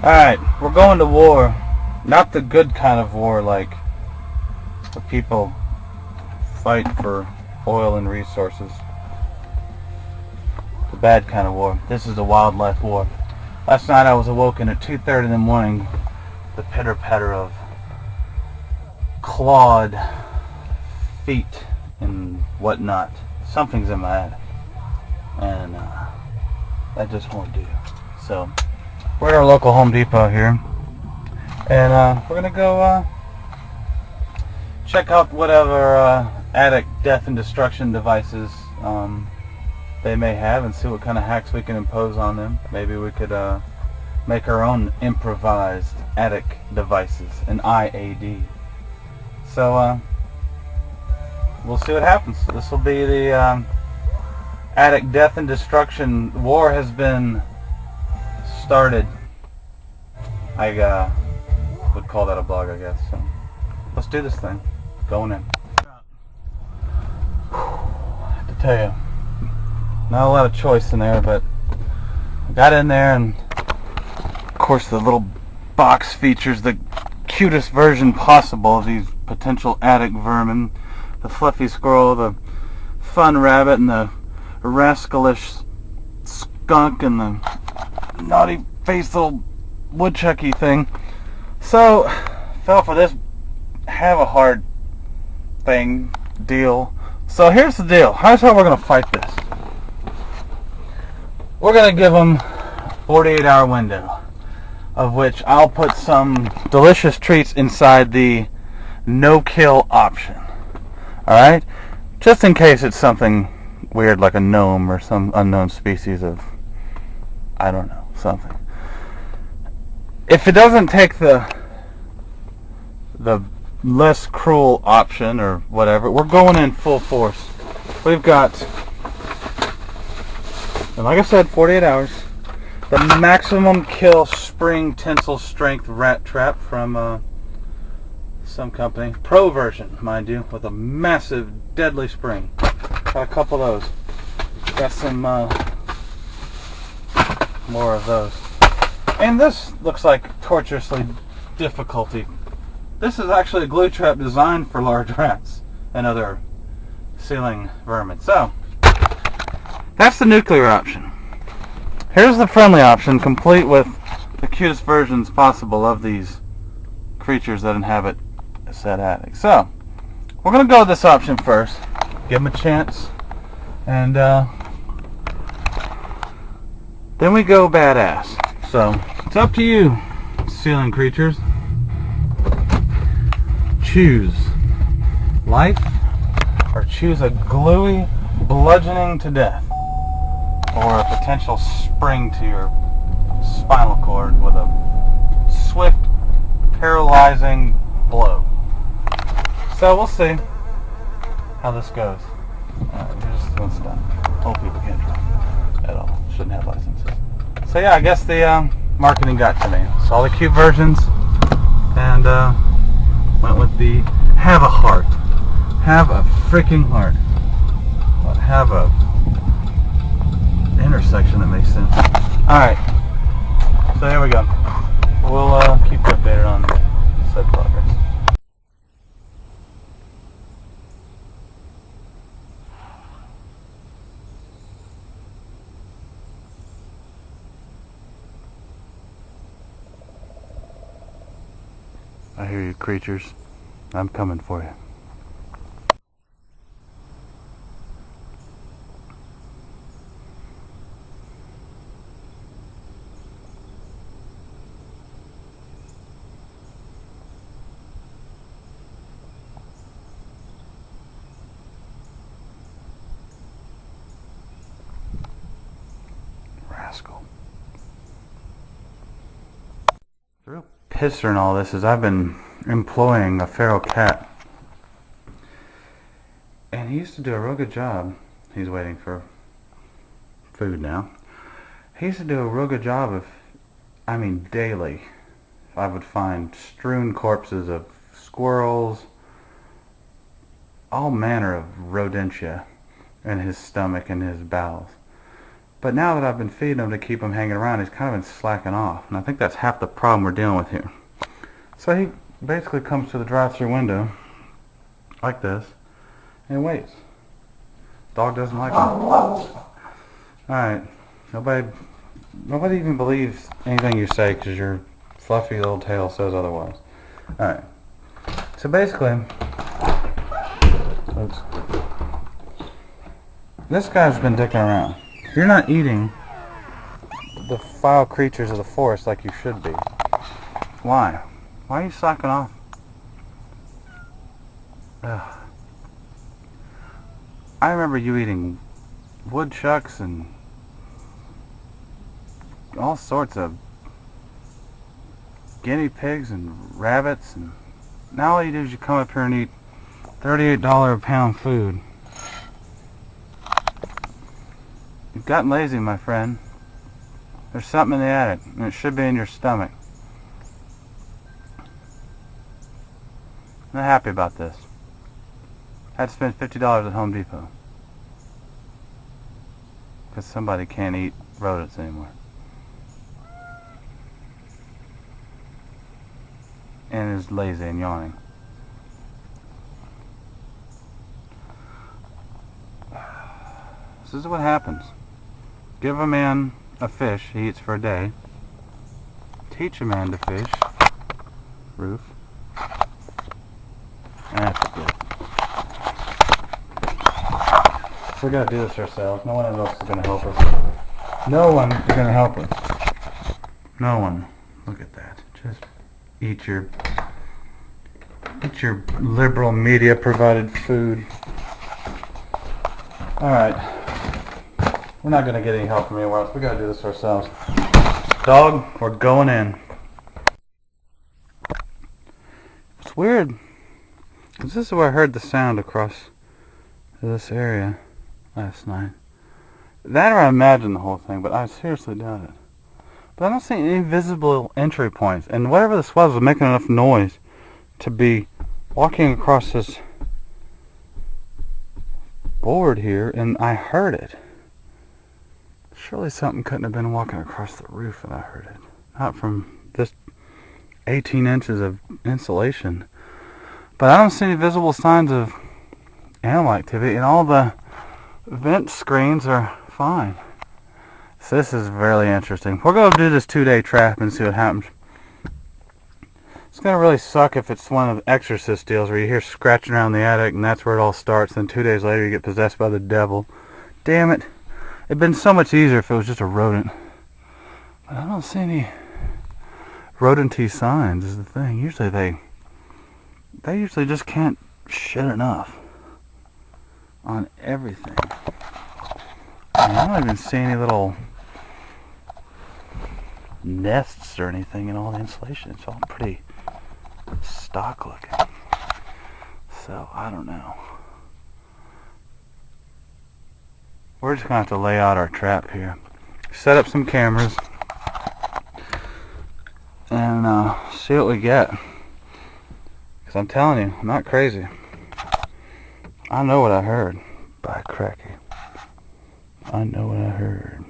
Alright, we're going to war. Not the good kind of war like the people fight for oil and resources. The bad kind of war. This is the wildlife war. Last night I was awoken at 2:30 in the morning. The pitter-patter of clawed feet and whatnot. Something's in my head. And that just won't do. So we're at our local Home Depot here, and we're gonna go check out whatever attic death and destruction devices they may have, and see what kind of hacks we can impose on them. Maybe we could make our own improvised attic devices, an IAD. So we'll see what happens. This will be the attic death and destruction. War has been started. I would call that a blog, I guess. So let's do this thing. Going in. I have to tell you, not a lot of choice in there, but I got in there, and of course the little box features the cutest version possible of these potential attic vermin. The fluffy squirrel, the fun rabbit, and the rascalish skunk, and the naughty faced little woodchucky thing. So fell for this have a hard thing deal. So here's the deal. Here's how we're gonna fight this. We're gonna give them 48-hour window, of which I'll put some delicious treats inside the no-kill option. Alright? Just in case it's something weird like a gnome or some unknown species of, I don't know, something. If it doesn't take the less cruel option or whatever, we're going in full force. We've got, and like I said, 48 hours. The maximum kill spring tensile strength rat trap from some company. Pro version, mind you, with a massive deadly spring. Got a couple of those. Got some more of those. And this looks like tortuously difficulty. This is actually a glue trap designed for large rats and other ceiling vermin. So that's the nuclear option. Here's the friendly option, complete with the cutest versions possible of these creatures that inhabit said attic. So we're going to go with this option first. Give them a chance. And then we go badass. So it's up to you, ceiling creatures. Choose life or choose a gluey bludgeoning to death, or a potential spring to your spinal cord with a swift, paralyzing blow. So we'll see how this goes. Here's one stop. Old people can't drive at all. Shouldn't have licenses. So yeah, I guess the marketing got to me. Saw the cute versions and went with the have a heart. Have a freaking heart. Have a intersection that makes sense. Alright. So here we go. We'll keep you updated on said progress. I hear you, creatures. I'm coming for you. Rascal. The real pisser in all this is I've been employing a feral cat, and he used to do a real good job. He's waiting for food now. He used to do a real good job of, I mean daily, I would find strewn corpses of squirrels, all manner of rodentia in his stomach and his bowels. But now that I've been feeding him to keep him hanging around, he's kind of been slacking off. And I think that's half the problem we're dealing with here. So he basically comes to the drive-through window, like this, and waits. Dog doesn't like him. Alright, nobody even believes anything you say because your fluffy little tail says otherwise. Alright, so basically, this guy's been dicking around. You're not eating the foul creatures of the forest like you should be. Why? Why are you slacking off? Ugh. I remember you eating woodchucks and all sorts of guinea pigs and rabbits, and now all you do is you come up here and eat $38 a pound food. You've gotten lazy, my friend. There's something in the attic, and it should be in your stomach. I'm not happy about this. I had to spend $50 at Home Depot because somebody can't eat rodents anymore. And is lazy and yawning. This is what happens. Give a man a fish he eats for a day. Teach a man to fish. Roof. That's good. So we gotta do this ourselves. No one else is gonna help us. No one is gonna help us. No one. Look at that. Just eat your liberal media provided food. Alright. We're not gonna get any help from anywhere else. We gotta do this ourselves. Dog, we're going in. It's weird, because this is where I heard the sound across this area last night. That or I imagined the whole thing, but I seriously doubt it. But I don't see any visible entry points, and whatever this was making enough noise to be walking across this board here, and I heard it. Surely something couldn't have been walking across the roof and I heard it. Not from this 18 inches of insulation. But I don't see any visible signs of animal activity, and all the vent screens are fine. So this is really interesting. We're going to do this 2-day trap and see what happens. It's going to really suck if it's one of the Exorcist deals where you hear scratching around the attic and that's where it all starts. Then 2 days later you get possessed by the devil. Damn it. It'd been so much easier if it was just a rodent. But I don't see any rodent-y signs is the thing. Usually they usually just can't shit enough on everything. I don't even see any little nests or anything in all the insulation. It's all pretty stock looking. So I don't know. We're just going to have to lay out our trap here. Set up some cameras. And see what we get. Because I'm telling you, I'm not crazy. I know what I heard. By cracky. I know what I heard.